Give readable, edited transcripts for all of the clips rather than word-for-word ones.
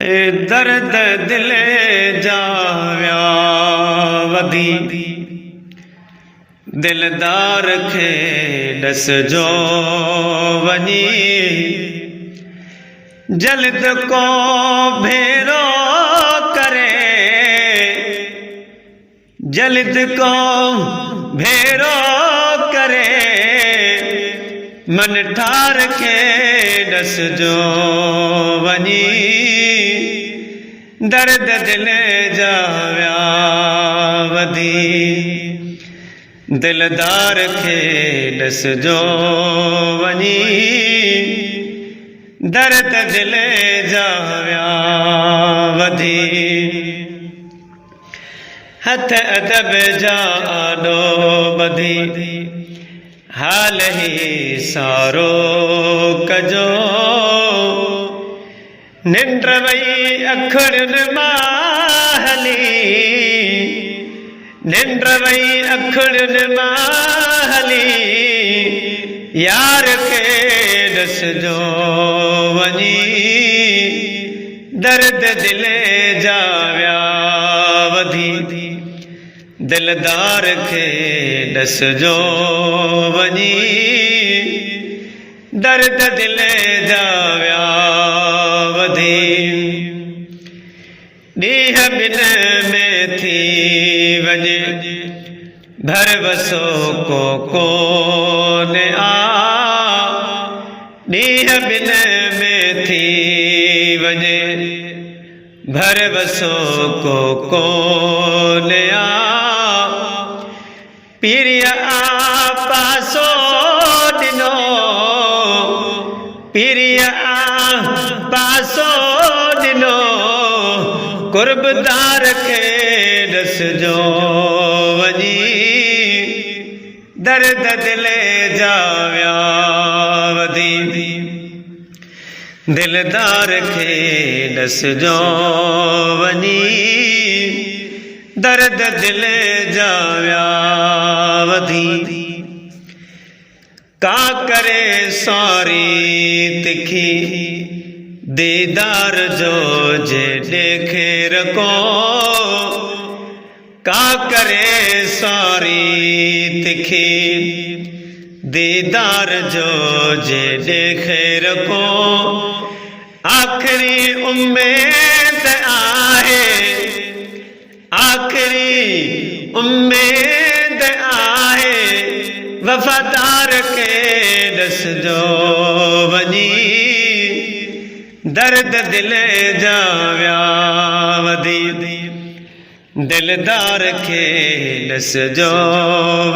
दर्द दिले जाव्या वधी दिलदार खे ॾसजो वञी जल्द को भेरो करे जल्द को भेरो करे मन ठार खे ॾसजो वञी दर्द दिले जाव्या वधी दिलदार खे ॾसजो वञी दर्द दिले जाव्या वधी हथ अदब जा आॾो ॿधी हाल ही सारो कजो निंड वई अखड़ियुनि मां हली निंड वई अखड़ियुनि मां हली यार खे ॾसजो वञी दर्द दिले जाव्या वधी दिलदार खे ॾसजो वञी दर्द दिले जाव्या वधी ॾींहं ॿिन में थी वञे भरवसो को कोन आ ॾींहं ॿिन में थी वञे भरवसो को कोन आ पीरिया पासो ॾिनो पीरिया पासो ॾिनो कुर्बदार खे ॾसजो वञी दर्द दिले जाव्या वधी दिलदार खे ॾसजो वञी दर्द दिले जाव्या वधी का करे सॉरी तिखी दीदार जो जे देखे रखो का करे सॉरी तिखी दीदार जो जे देखे रखो आखिरी उम्मीद आहे आखिरी उम्मीद आहे वफादार खे ॾसजो वञी दर्द दिले जाव्या वधी दिलदार खे ॾसजो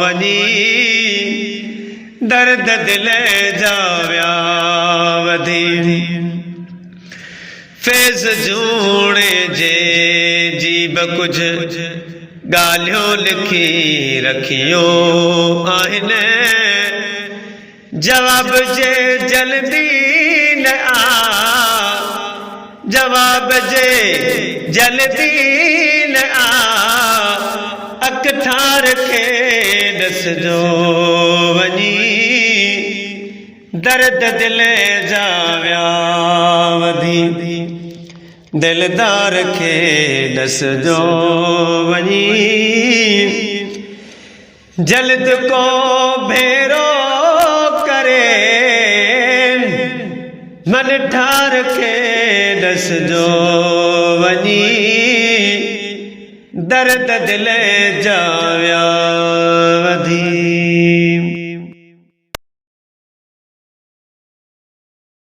वञी दर्द दिले जाव्या वधी फैज़ जूणे जे जीब कुझु ॻाल्हियूं लिखी रखियो आहिनि जवाब जे जल्दी न आ जवाब जे जल्दी न आ अखठार खे ॾसजो वञी दर्द दिले जाव्या वधी दिलदार खे ॾसजो वञी जल्द को भेरो करे मन ठार खे ॾसजो वञी दर्द दिले जाव्या